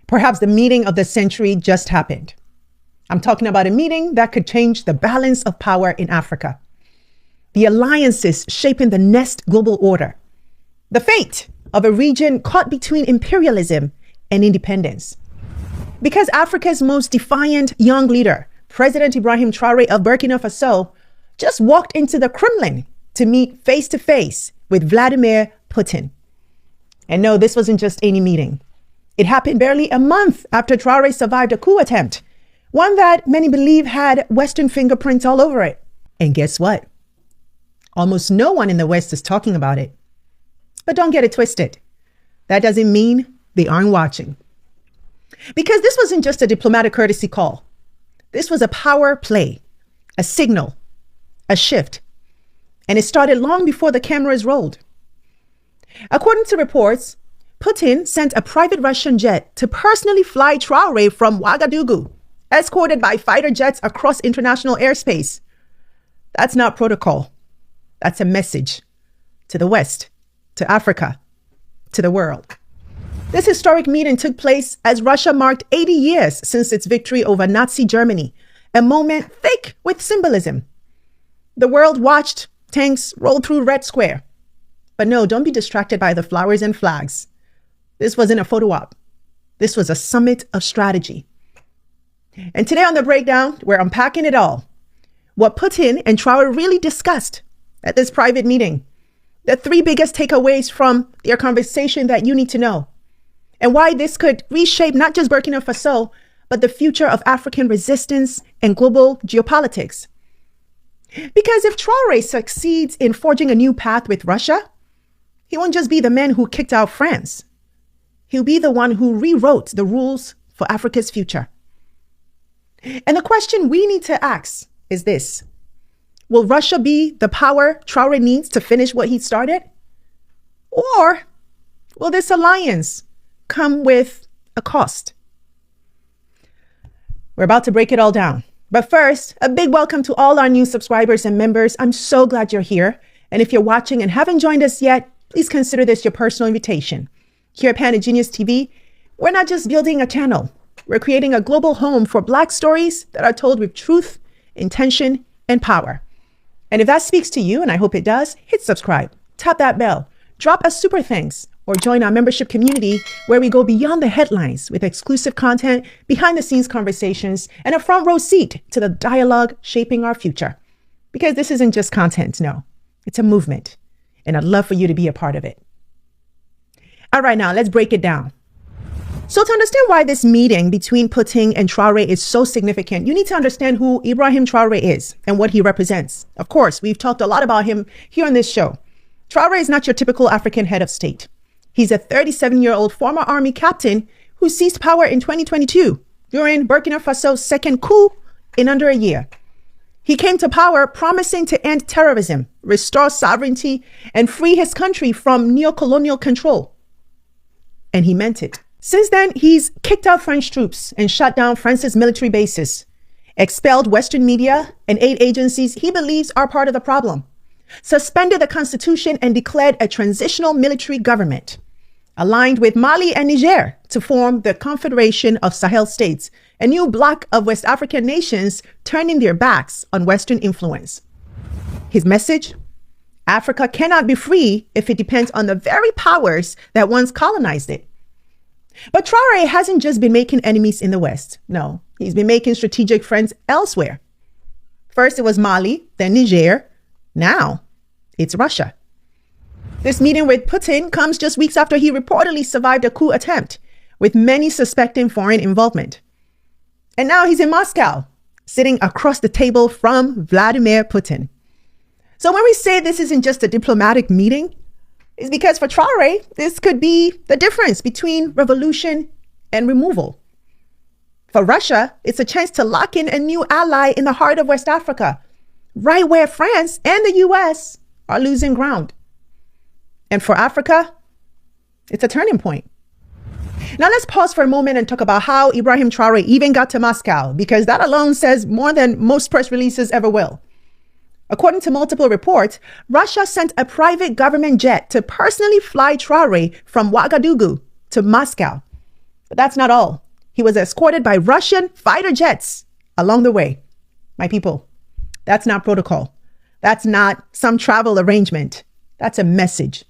Perhaps the meeting of the century just happened. I'm talking about a meeting that could change the balance of power in Africa. The alliances shaping the next global order. The fate of a region caught between imperialism and independence. Because Africa's most defiant young leader, President Ibrahim Traoré of Burkina Faso, just walked into the Kremlin to meet face-to-face with Vladimir Putin. And no, this wasn't just any meeting. It happened barely a month after Traoré survived a coup attempt, one that many believe had Western fingerprints all over it. And guess what? Almost no one in the West is talking about it. But don't get it twisted. That doesn't mean they aren't watching. Because this wasn't just a diplomatic courtesy call. This was a power play, a signal, a shift. And it started long before the cameras rolled. According to reports, Putin sent a private Russian jet to personally fly Traoré from Ouagadougou, escorted by fighter jets across international airspace. That's not protocol. That's a message to the West, to Africa, to the world. This historic meeting took place as Russia marked 80 years since its victory over Nazi Germany, a moment thick with symbolism. The world watched tanks roll through Red Square. But no, don't be distracted by the flowers and flags. This wasn't a photo op. This was a summit of strategy. And today on The Breakdown, we're unpacking it all. What Putin and Traoré really discussed at this private meeting. The three biggest takeaways from their conversation that you need to know. And why this could reshape not just Burkina Faso, but the future of African resistance and global geopolitics. Because if Traoré succeeds in forging a new path with Russia, he won't just be the man who kicked out France. He'll be the one who rewrote the rules for Africa's future. And the question we need to ask is this. Will Russia be the power Traoré needs to finish what he started? Or will this alliance come with a cost? We're about to break it all down. But first, a big welcome to all our new subscribers and members. I'm so glad you're here. And if you're watching and haven't joined us yet, please consider this your personal invitation. Here at Panda Genius TV, we're not just building a channel. We're creating a global home for Black stories that are told with truth, intention, and power. And if that speaks to you, and I hope it does, hit subscribe, tap that bell, drop a super thanks, or join our membership community where we go beyond the headlines with exclusive content, behind-the-scenes conversations, and a front row seat to the dialogue shaping our future. Because this isn't just content, no. It's a movement, and I'd love for you to be a part of it. All right, now let's break it down. So to understand why this meeting between Putin and Traoré is so significant, you need to understand who Ibrahim Traoré is and what he represents. Of course, we've talked a lot about him here on this show. Traoré is not your typical African head of state. He's a 37-year-old former army captain who seized power in 2022 during Burkina Faso's second coup in under a year. He came to power promising to end terrorism, restore sovereignty, and free his country from neo-colonial control. And he meant it. Since then, he's kicked out French troops and shut down France's military bases, expelled Western media and aid agencies he believes are part of the problem, suspended the constitution and declared a transitional military government, aligned with Mali and Niger to form the Confederation of Sahel States, a new bloc of West African nations turning their backs on Western influence. His message? Africa cannot be free if it depends on the very powers that once colonized it. But Traoré hasn't just been making enemies in the West. No, he's been making strategic friends elsewhere. First, it was Mali, then Niger. Now, it's Russia. This meeting with Putin comes just weeks after he reportedly survived a coup attempt, with many suspecting foreign involvement. And now he's in Moscow, sitting across the table from Vladimir Putin. So when we say this isn't just a diplomatic meeting, it's because for Traoré, this could be the difference between revolution and removal. For Russia, it's a chance to lock in a new ally in the heart of West Africa, right where France and the US are losing ground. And for Africa, it's a turning point. Now let's pause for a moment and talk about how Ibrahim Traoré even got to Moscow, because that alone says more than most press releases ever will. According to multiple reports, Russia sent a private government jet to personally fly Traoré from Ouagadougou to Moscow. But that's not all. He was escorted by Russian fighter jets along the way. My people, that's not protocol. That's not some travel arrangement. That's a message.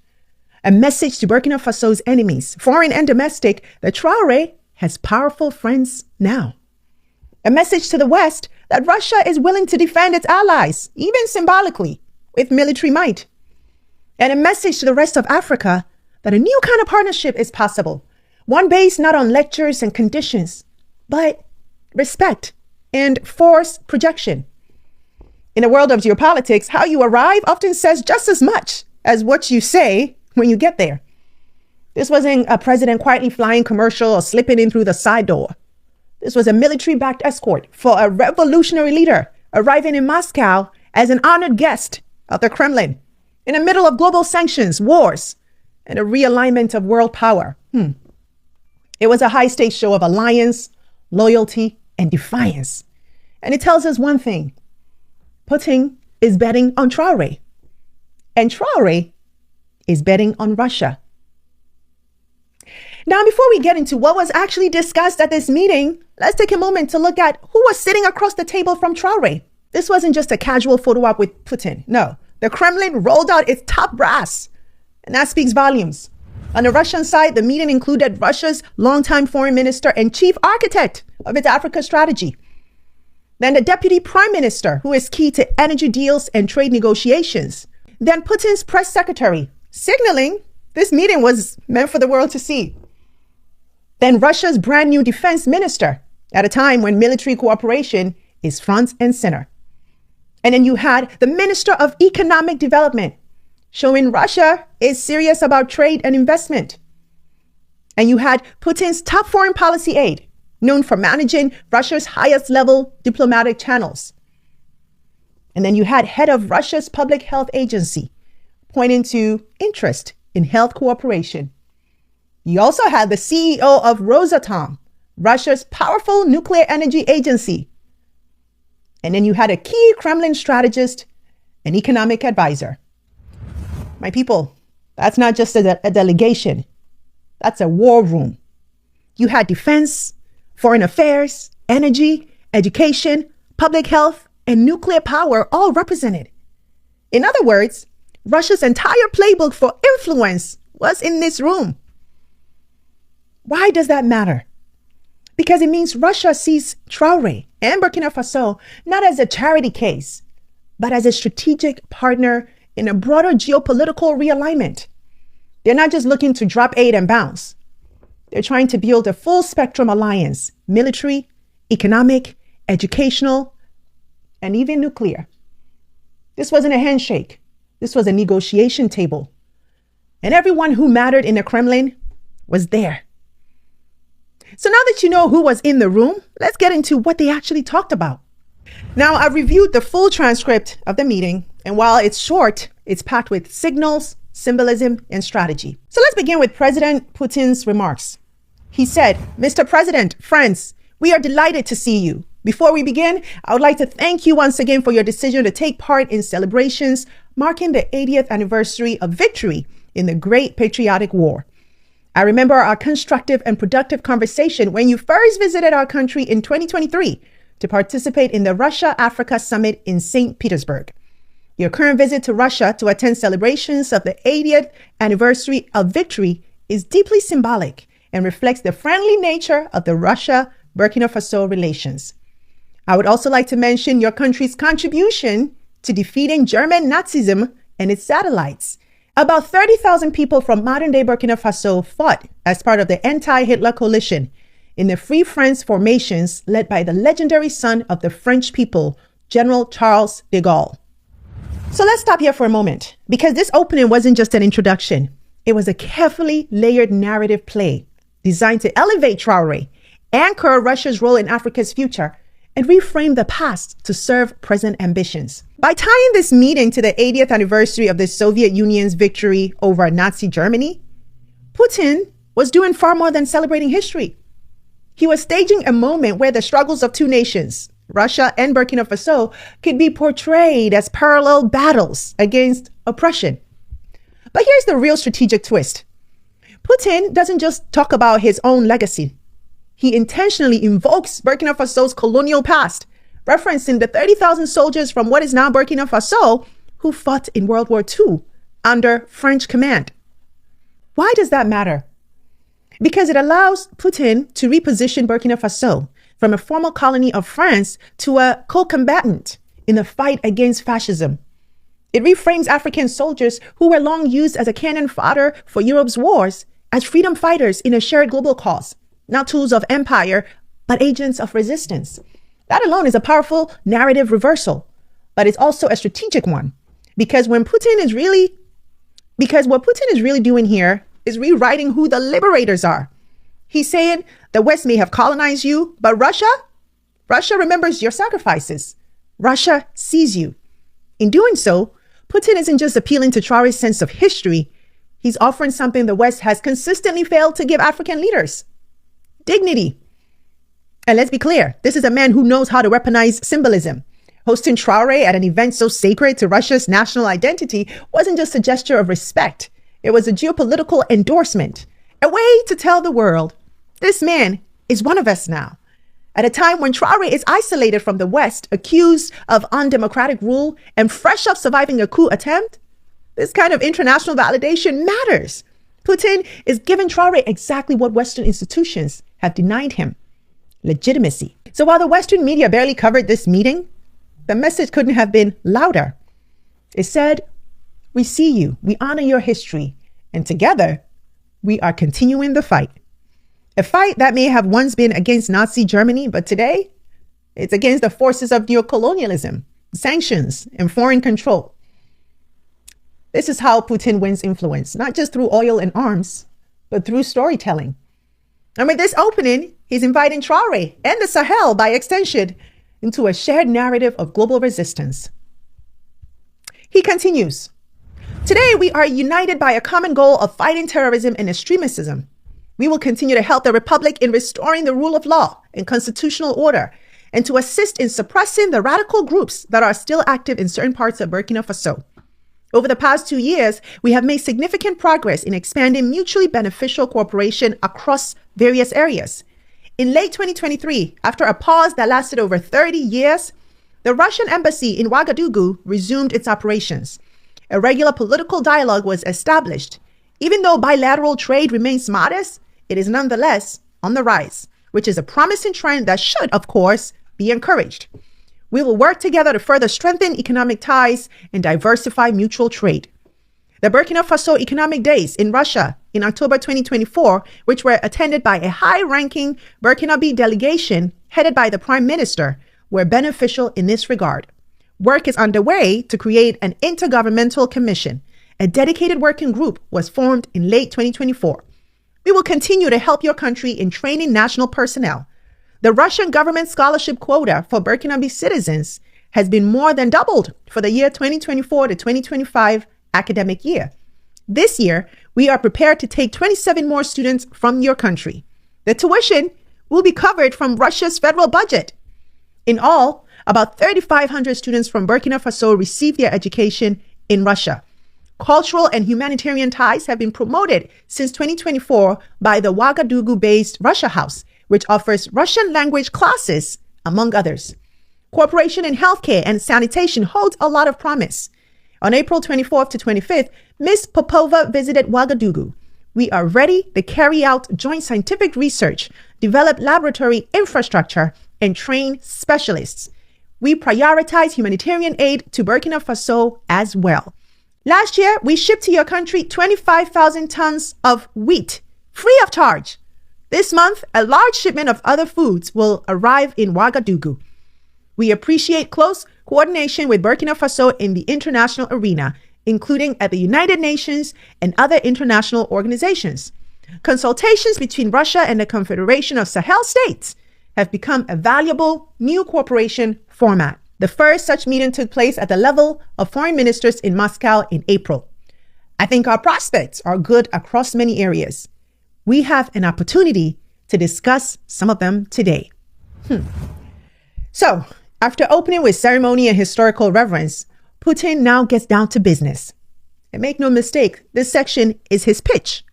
A message to Burkina Faso's enemies, foreign and domestic, that Traoré has powerful friends now. A message to the West that Russia is willing to defend its allies, even symbolically, with military might. And a message to the rest of Africa that a new kind of partnership is possible. One based not on lectures and conditions, but respect and force projection. In a world of geopolitics, how you arrive often says just as much as what you say when you get there. This wasn't a president quietly flying commercial or slipping in through the side door. This was a military-backed escort for a revolutionary leader arriving in Moscow as an honored guest of the Kremlin in the middle of global sanctions, wars, and a realignment of world power. It was a high-stakes show of alliance, loyalty, and defiance. And it tells us one thing. Putin is betting on Traoré. And Traoré is betting on Russia. Now, before we get into what was actually discussed at this meeting, let's take a moment to look at who was sitting across the table from Traoré. This wasn't just a casual photo op with Putin. No, the Kremlin rolled out its top brass. And that speaks volumes. On the Russian side, the meeting included Russia's longtime foreign minister and chief architect of its Africa strategy. Then the deputy prime minister, who is key to energy deals and trade negotiations. Then Putin's press secretary, signaling this meeting was meant for the world to see. Then Russia's brand new defense minister, at a time when military cooperation is front and center. And then you had the Minister of Economic Development, showing Russia is serious about trade and investment. And you had Putin's top foreign policy aide, known for managing Russia's highest level diplomatic channels. And then you had head of Russia's public health agency, pointing to interest in health cooperation. You also had the CEO of Rosatom, Russia's powerful nuclear energy agency. And then you had a key Kremlin strategist and economic advisor. My people, that's not just a delegation. That's a war room. You had defense, foreign affairs, energy, education, public health, and nuclear power all represented. In other words, Russia's entire playbook for influence was in this room. Why does that matter? Because it means Russia sees Traoré and Burkina Faso not as a charity case, but as a strategic partner in a broader geopolitical realignment. They're not just looking to drop aid and bounce. They're trying to build a full spectrum alliance, military, economic, educational, and even nuclear. This wasn't a handshake. This was a negotiation table. And everyone who mattered in the Kremlin was there. So now that you know who was in the room, let's get into what they actually talked about. Now, I've reviewed the full transcript of the meeting, and while it's short, it's packed with signals, symbolism, and strategy. So let's begin with President Putin's remarks. He said, "Mr. President, friends, we are delighted to see you. Before we begin, I would like to thank you once again for your decision to take part in celebrations marking the 80th anniversary of victory in the Great Patriotic War. I remember our constructive and productive conversation when you first visited our country in 2023 to participate in the Russia-Africa Summit in St. Petersburg. Your current visit to Russia to attend celebrations of the 80th anniversary of victory is deeply symbolic and reflects the friendly nature of the Russia-Burkina Faso relations. I would also like to mention your country's contribution to defeating German Nazism and its satellites. About 30,000 people from modern-day Burkina Faso fought as part of the anti-Hitler coalition in the Free France formations led by the legendary son of the French people, General Charles de Gaulle." So let's stop here for a moment, because this opening wasn't just an introduction. It was a carefully layered narrative play designed to elevate Traoré, anchor Russia's role in Africa's future, and reframe the past to serve present ambitions. By tying this meeting to the 80th anniversary of the Soviet Union's victory over Nazi Germany, Putin was doing far more than celebrating history. He was staging a moment where the struggles of two nations, Russia and Burkina Faso, could be portrayed as parallel battles against oppression. But here's the real strategic twist. Putin doesn't just talk about his own legacy. he intentionally invokes Burkina Faso's colonial past, referencing the 30,000 soldiers from what is now Burkina Faso who fought in World War II under French command. Why does that matter? Because it allows Putin to reposition Burkina Faso from a former colony of France to a co-combatant in the fight against fascism. It reframes African soldiers who were long used as a cannon fodder for Europe's wars as freedom fighters in a shared global cause, not tools of empire, but agents of resistance. That alone is a powerful narrative reversal, but it's also a strategic one, because what Putin is really doing here is rewriting who the liberators are. He's saying the West may have colonized you, but Russia remembers your sacrifices. Russia sees you. In doing so, Putin isn't just appealing to Traoré's sense of history. He's offering something the West has consistently failed to give African leaders: dignity. And let's be clear, this is a man who knows how to weaponize symbolism. Hosting Traoré at an event so sacred to Russia's national identity wasn't just a gesture of respect. It was a geopolitical endorsement, a way to tell the world, this man is one of us now. At a time when Traoré is isolated from the West, accused of undemocratic rule and fresh off surviving a coup attempt, this kind of international validation matters. Putin is giving Traoré exactly what Western institutions have denied him: legitimacy. So while the Western media barely covered this meeting, the message couldn't have been louder. It said, we see you, we honor your history, and together, we are continuing the fight. A fight that may have once been against Nazi Germany, but today, it's against the forces of neocolonialism, sanctions, and foreign control. This is how Putin wins influence, not just through oil and arms, but through storytelling. And with this opening, he's inviting Traoré and the Sahel, by extension, into a shared narrative of global resistance. He continues, today we are united by a common goal of fighting terrorism and extremism. We will continue to help the Republic in restoring the rule of law and constitutional order, and to assist in suppressing the radical groups that are still active in certain parts of Burkina Faso. Over the past 2 years, we have made significant progress in expanding mutually beneficial cooperation across various areas. In late 2023, after a pause that lasted over 30 years, the Russian embassy in Ouagadougou resumed its operations. A regular political dialogue was established. Even though bilateral trade remains modest, it is nonetheless on the rise, which is a promising trend that should, of course, be encouraged. We will work together to further strengthen economic ties and diversify mutual trade. The Burkina Faso Economic Days in Russia in October 2024, which were attended by a high-ranking Burkinabe delegation headed by the Prime Minister, were beneficial in this regard. Work is underway to create an intergovernmental commission. A dedicated working group was formed in late 2024. We will continue to help your country in training national personnel. The Russian government scholarship quota for Burkinabe citizens has been more than doubled for the year 2024 to 2025 academic year. This year, we are prepared to take 27 more students from your country. The tuition will be covered from Russia's federal budget. In all, about 3,500 students from Burkina Faso receive their education in Russia. Cultural and humanitarian ties have been promoted since 2024 by the Ouagadougou-based Russia House, which offers Russian language classes, among others. Cooperation in healthcare and sanitation holds a lot of promise. On April 24th to 25th, Ms. Popova visited Ouagadougou. We are ready to carry out joint scientific research, develop laboratory infrastructure, and train specialists. We prioritize humanitarian aid to Burkina Faso as well. Last year, we shipped to your country 25,000 tons of wheat, free of charge. This month, a large shipment of other foods will arrive in Ouagadougou. We appreciate close coordination with Burkina Faso in the international arena, including at the United Nations and other international organizations. Consultations between Russia and the Confederation of Sahel States have become a valuable new cooperation format. The first such meeting took place at the level of foreign ministers in Moscow in April. I think our prospects are good across many areas. We have an opportunity to discuss some of them today. So, after opening with ceremony and historical reverence, Putin now gets down to business. And make no mistake, this section is his pitch,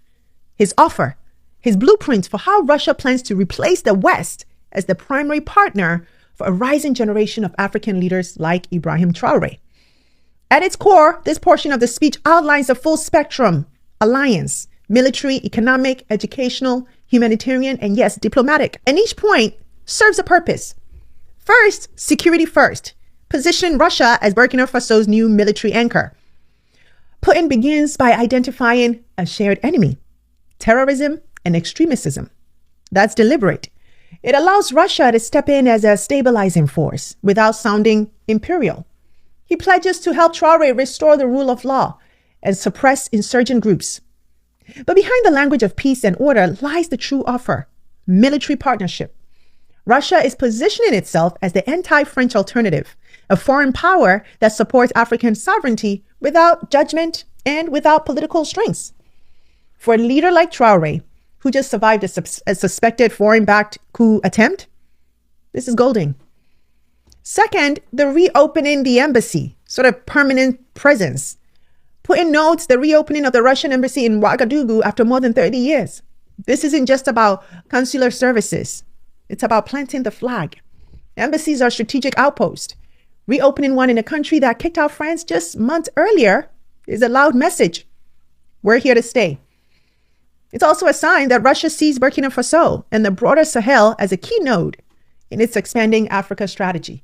his offer, his blueprint for how Russia plans to replace the West as the primary partner for a rising generation of African leaders like Ibrahim Traoré. At its core, this portion of the speech outlines a full spectrum alliance: military, economic, educational, humanitarian, and yes, diplomatic. And each point serves a purpose. First, security first, positioning Russia as Burkina Faso's new military anchor. Putin begins by identifying a shared enemy: terrorism and extremism. That's deliberate. It allows Russia to step in as a stabilizing force without sounding imperial. He pledges to help Traoré restore the rule of law and suppress insurgent groups. But behind the language of peace and order lies the true offer: military partnership. Russia is positioning itself as the anti-French alternative, a foreign power that supports African sovereignty without judgment and without political strings. For a leader like Traoré, who just survived a suspected foreign-backed coup attempt, this is golden. Second, the reopening the embassy, sort of permanent presence. Putin notes the reopening of the Russian embassy in Ouagadougou after more than 30 years. This isn't just about consular services. It's about planting the flag. Embassies are strategic outposts. Reopening one in a country that kicked out France just months earlier is a loud message. We're here to stay. It's also a sign that Russia sees Burkina Faso and the broader Sahel as a key node in its expanding Africa strategy.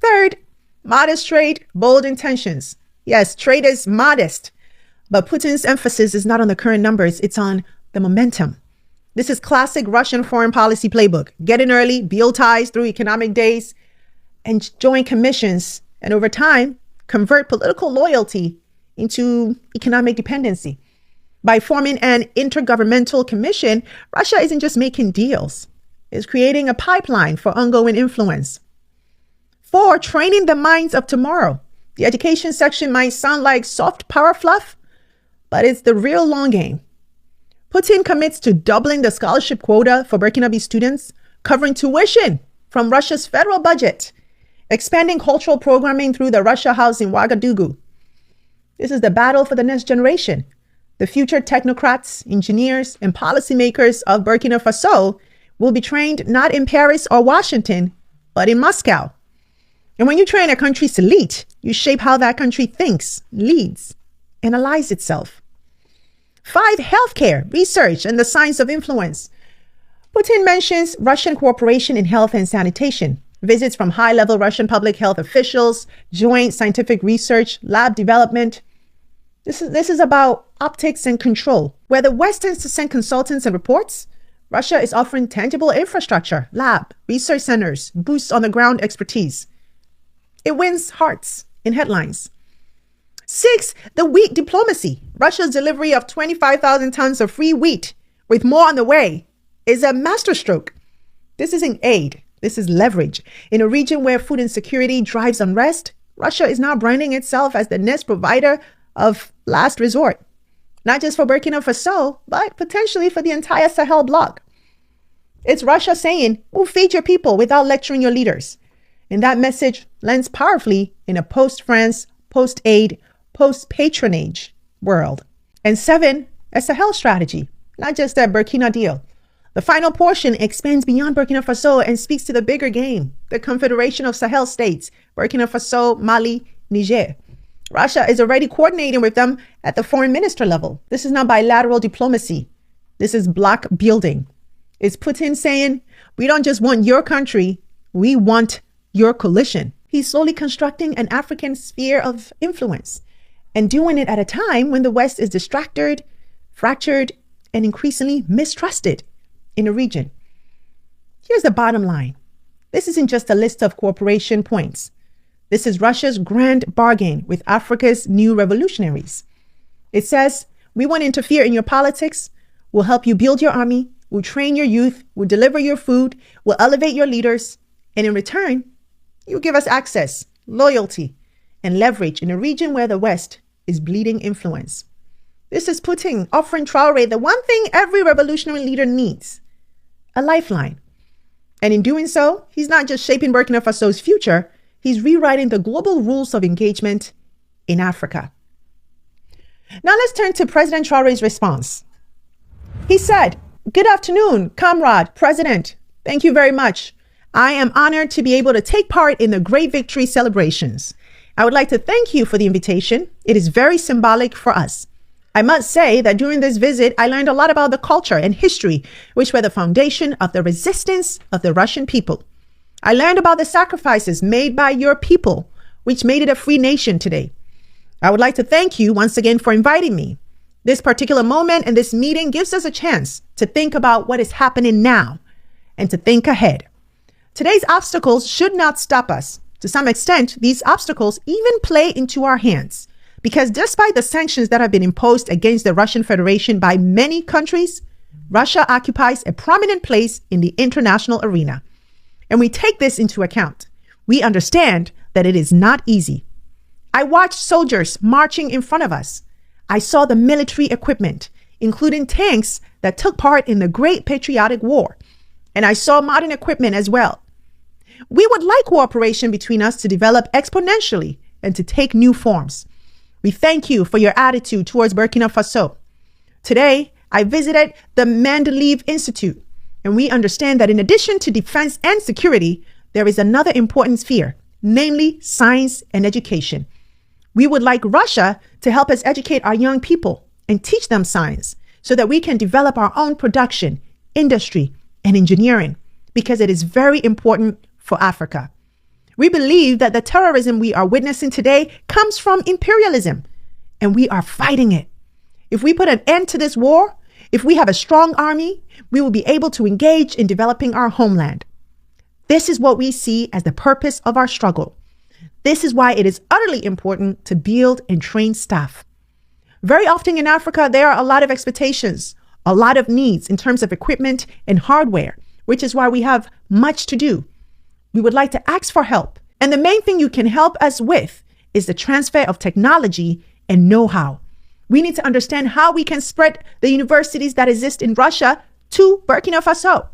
Third, modest trade, bold intentions. Yes, trade is modest, but Putin's emphasis is not on the current numbers, it's on the momentum. This is classic Russian foreign policy playbook: get in early, build ties through economic days, and join commissions, and over time, convert political loyalty into economic dependency. By forming an intergovernmental commission, Russia isn't just making deals, it's creating a pipeline for ongoing influence. 4, training the minds of tomorrow. The education section might sound like soft power fluff, but it's the real long game. Putin commits to doubling the scholarship quota for Burkinabe students, covering tuition from Russia's federal budget, expanding cultural programming through the Russia House in Ouagadougou. This is the battle for the next generation. The future technocrats, engineers, and policymakers of Burkina Faso will be trained not in Paris or Washington, but in Moscow. And when you train a country's elite, you shape how that country thinks, leads, and allies itself. 5, healthcare, research, and the science of influence. Putin mentions Russian cooperation in health and sanitation, visits from high-level Russian public health officials, joint scientific research, lab development. This is about optics and control. Where the West tends to send consultants and reports, Russia is offering tangible infrastructure, lab, research centers, boosts on the ground expertise. It wins hearts in headlines. 6, the wheat diplomacy. Russia's delivery of 25,000 tons of free wheat, with more on the way, is a masterstroke. This isn't aid. This is leverage. In a region where food insecurity drives unrest, Russia is now branding itself as the next provider of last resort, not just for Burkina Faso, but potentially for the entire Sahel bloc. It's Russia saying, we'll feed your people without lecturing your leaders. And that message lands powerfully in a post-France, post-aid, post-patronage world. And 7, a Sahel strategy, not just that Burkina deal. The final portion expands beyond Burkina Faso and speaks to the bigger game, the Confederation of Sahel states, Burkina Faso, Mali, Niger. Russia is already coordinating with them at the foreign minister level. This is not bilateral diplomacy. This is bloc building. It's Putin saying, we don't just want your country, we want your coalition. He's slowly constructing an African sphere of influence and doing it at a time when the West is distracted, fractured, and increasingly mistrusted in the region. Here's the bottom line. This isn't just a list of cooperation points. This is Russia's grand bargain with Africa's new revolutionaries. It says, we won't interfere in your politics. We'll help you build your army. We'll train your youth. We'll deliver your food. We'll elevate your leaders. And in return, you give us access, loyalty, and leverage in a region where the West is bleeding influence. This is Putin offering Traoré the one thing every revolutionary leader needs: a lifeline. And in doing so, he's not just shaping Burkina Faso's future, he's rewriting the global rules of engagement in Africa. Now let's turn to President Traoré's response. He said, "Good afternoon, comrade, President. Thank you very much. I am honored to be able to take part in the great victory celebrations. I would like to thank you for the invitation. It is very symbolic for us. I must say that during this visit, I learned a lot about the culture and history, which were the foundation of the resistance of the Russian people. I learned about the sacrifices made by your people, which made it a free nation today. I would like to thank you once again for inviting me. This particular moment and this meeting gives us a chance to think about what is happening now and to think ahead. Today's obstacles should not stop us. To some extent, these obstacles even play into our hands. Because despite the sanctions that have been imposed against the Russian Federation by many countries, Russia occupies a prominent place in the international arena. And we take this into account. We understand that it is not easy. I watched soldiers marching in front of us. I saw the military equipment, including tanks that took part in the Great Patriotic War. And I saw modern equipment as well. We would like cooperation between us to develop exponentially and to take new forms. We thank you for your attitude towards Burkina Faso. Today, I visited the Mendeleev Institute, and we understand that in addition to defense and security, there is another important sphere, namely science and education. We would like Russia to help us educate our young people and teach them science so that we can develop our own production, industry, and engineering, because it is very important for Africa. We believe that the terrorism we are witnessing today comes from imperialism, and we are fighting it. If we put an end to this war, if we have a strong army, we will be able to engage in developing our homeland. This is what we see as the purpose of our struggle. This is why it is utterly important to build and train staff. Very often in Africa, there are a lot of expectations, a lot of needs in terms of equipment and hardware, which is why we have much to do. We would like to ask for help. And the main thing you can help us with is the transfer of technology and know-how. We need to understand how we can spread the universities that exist in Russia to Burkina Faso,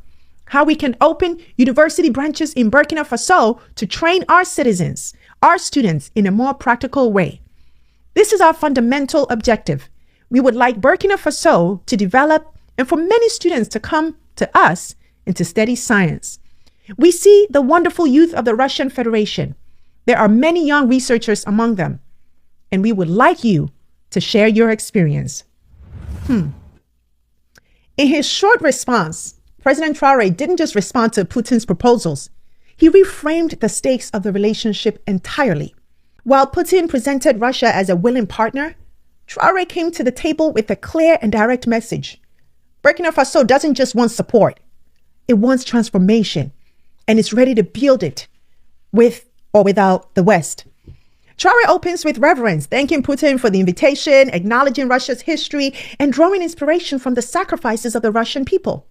how we can open university branches in Burkina Faso to train our citizens, our students in a more practical way. This is our fundamental objective. We would like Burkina Faso to develop and for many students to come to us and to study science. We see the wonderful youth of the Russian Federation. There are many young researchers among them, and we would like you to share your experience. In his short response, President Traoré didn't just respond to Putin's proposals. He reframed the stakes of the relationship entirely. While Putin presented Russia as a willing partner, Traoré came to the table with a clear and direct message. Burkina Faso doesn't just want support. It wants transformation, and it's ready to build it with or without the West. Traoré opens with reverence, thanking Putin for the invitation, acknowledging Russia's history, and drawing inspiration from the sacrifices of the Russian people.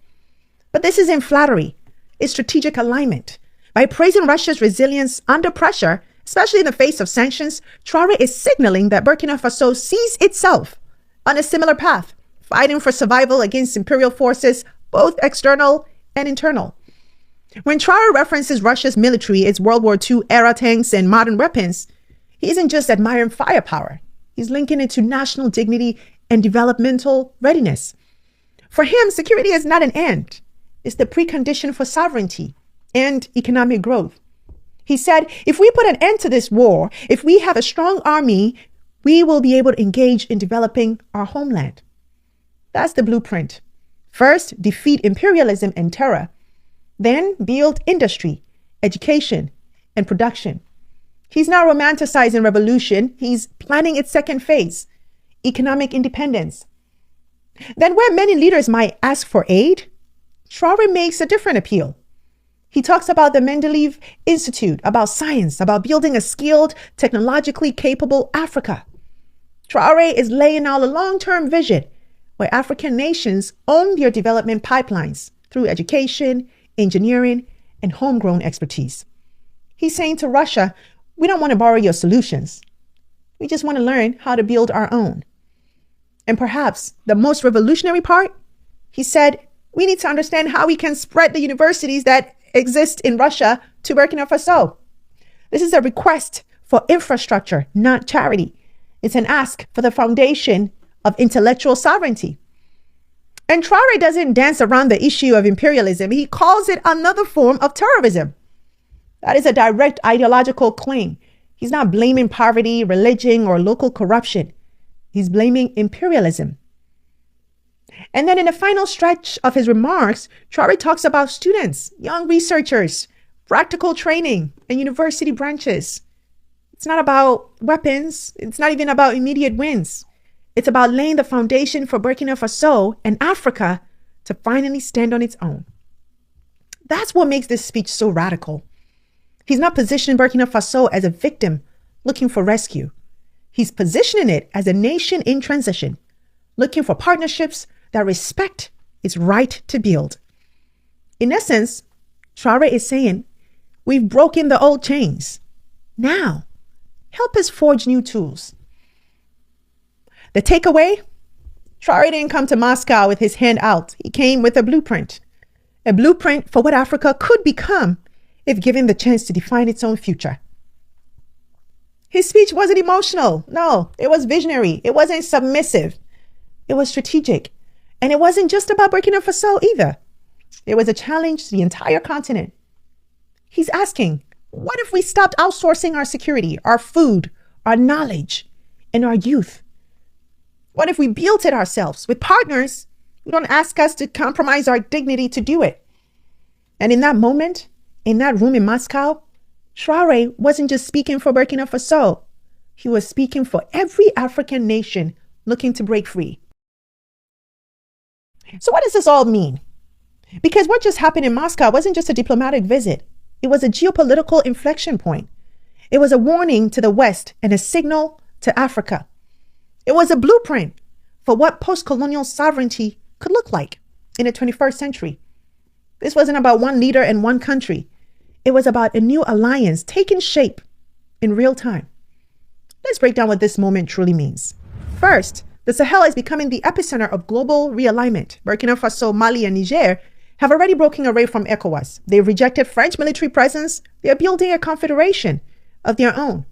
But this isn't flattery. It's strategic alignment. By praising Russia's resilience under pressure, especially in the face of sanctions, Traoré is signaling that Burkina Faso sees itself on a similar path, fighting for survival against imperial forces, both external and internal. When Traoré references Russia's military, its World War II era tanks and modern weapons, he isn't just admiring firepower. He's linking it to national dignity and developmental readiness. For him, security is not an end. It's the precondition for sovereignty and economic growth. He said, if we put an end to this war, if we have a strong army, we will be able to engage in developing our homeland. That's the blueprint. First, defeat imperialism and terror. Then build industry, education, and production. He's not romanticizing revolution. He's planning its second phase, economic independence. Then where many leaders might ask for aid, Traoré makes a different appeal. He talks about the Mendeleev Institute, about science, about building a skilled, technologically capable Africa. Traoré is laying out a long-term vision where African nations own their development pipelines through education, engineering, and homegrown expertise. He's saying to Russia, we don't want to borrow your solutions. We just want to learn how to build our own. And perhaps the most revolutionary part, he said, we need to understand how we can spread the universities that exist in Russia to Burkina Faso. This is a request for infrastructure, not charity. It's an ask for the foundation of intellectual sovereignty. And Traoré doesn't dance around the issue of imperialism. He calls it another form of terrorism. That is a direct ideological claim. He's not blaming poverty, religion, or local corruption. He's blaming imperialism. And then in the final stretch of his remarks, Traoré talks about students, young researchers, practical training, and university branches. It's not about weapons. It's not even about immediate wins. It's about laying the foundation for Burkina Faso and Africa to finally stand on its own. That's what makes this speech so radical. He's not positioning Burkina Faso as a victim looking for rescue. He's positioning it as a nation in transition, looking for partnerships that respect its right to build. In essence, Traoré is saying, we've broken the old chains. Now, help us forge new tools. The takeaway? Traoré didn't come to Moscow with his hand out. He came with a blueprint for what Africa could become if given the chance to define its own future. His speech wasn't emotional. No, it was visionary. It wasn't submissive. It was strategic. And it wasn't just about Burkina Faso either. It was a challenge to the entire continent. He's asking, what if we stopped outsourcing our security, our food, our knowledge, and our youth? What if we built it ourselves with partners who don't ask us to compromise our dignity to do it? And in that moment, in that room in Moscow, Traoré wasn't just speaking for Burkina Faso. He was speaking for every African nation looking to break free. So what does this all mean? Because what just happened in Moscow wasn't just a diplomatic visit. It was a geopolitical inflection point. It was a warning to the West and a signal to Africa. It was a blueprint for what post-colonial sovereignty could look like in the 21st century. This wasn't about one leader and one country. It was about a new alliance taking shape in real time. Let's break down what this moment truly means. First, the Sahel is becoming the epicenter of global realignment. Burkina Faso, Mali, and Niger have already broken away from ECOWAS. They've rejected French military presence. They're building a confederation of their own.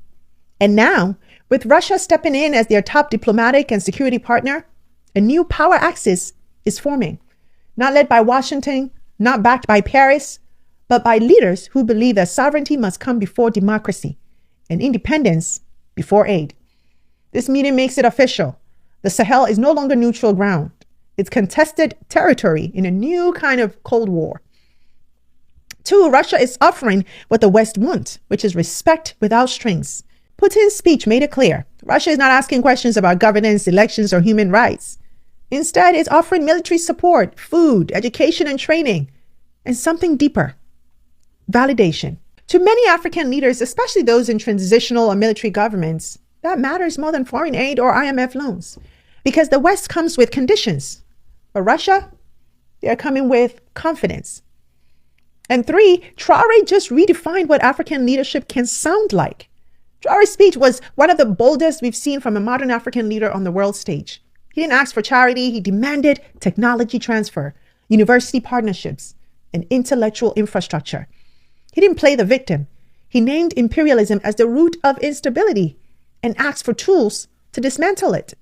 And now, with Russia stepping in as their top diplomatic and security partner, a new power axis is forming, not led by Washington, not backed by Paris, but by leaders who believe that sovereignty must come before democracy and independence before aid. This meeting makes it official. The Sahel is no longer neutral ground. It's contested territory in a new kind of Cold War. Two, Russia is offering what the West wants, which is respect without strings. Putin's speech made it clear. Russia is not asking questions about governance, elections, or human rights. Instead, it's offering military support, food, education, and training, and something deeper, validation. To many African leaders, especially those in transitional or military governments, that matters more than foreign aid or IMF loans, because the West comes with conditions. But Russia, they're coming with confidence. And three, Traoré just redefined what African leadership can sound like. Traoré's speech was one of the boldest we've seen from a modern African leader on the world stage. He didn't ask for charity. He demanded technology transfer, university partnerships, and intellectual infrastructure. He didn't play the victim. He named imperialism as the root of instability and asked for tools to dismantle it.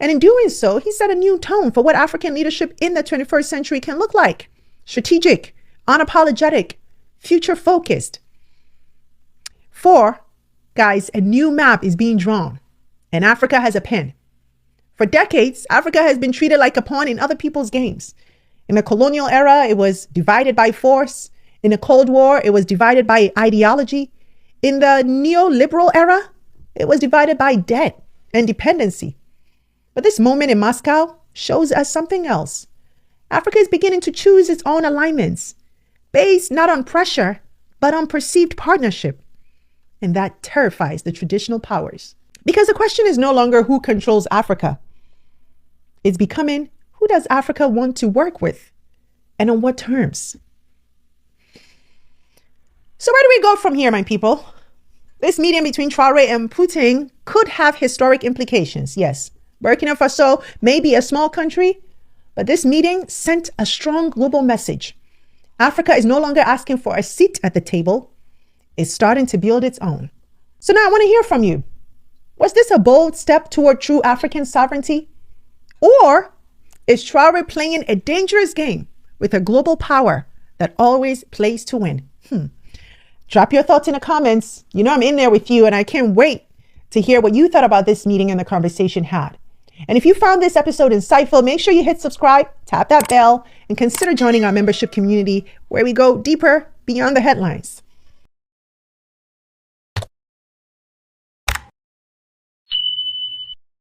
And in doing so, he set a new tone for what African leadership in the 21st century can look like. Strategic, unapologetic, future-focused. 4, guys, a new map is being drawn, and Africa has a pen. For decades, Africa has been treated like a pawn in other people's games. In the colonial era, it was divided by force. In the Cold War, it was divided by ideology. In the neoliberal era, it was divided by debt and dependency. But this moment in Moscow shows us something else. Africa is beginning to choose its own alignments, based not on pressure, but on perceived partnership. And that terrifies the traditional powers. Because the question is no longer who controls Africa. It's becoming, who does Africa want to work with? And on what terms? So where do we go from here, my people? This meeting between Traoré and Putin could have historic implications, yes. Burkina Faso may be a small country, but this meeting sent a strong global message. Africa is no longer asking for a seat at the table. It's starting to build its own. So now I want to hear from you. Was this a bold step toward true African sovereignty? Or Is Traoré playing a dangerous game with a global power that always plays to win? Drop your thoughts in the comments. You know I'm in there with you, and I can't wait to hear what you thought about this meeting and the conversation had. And if you found this episode insightful, make sure you hit subscribe, tap that bell, and consider joining our membership community where we go deeper beyond the headlines.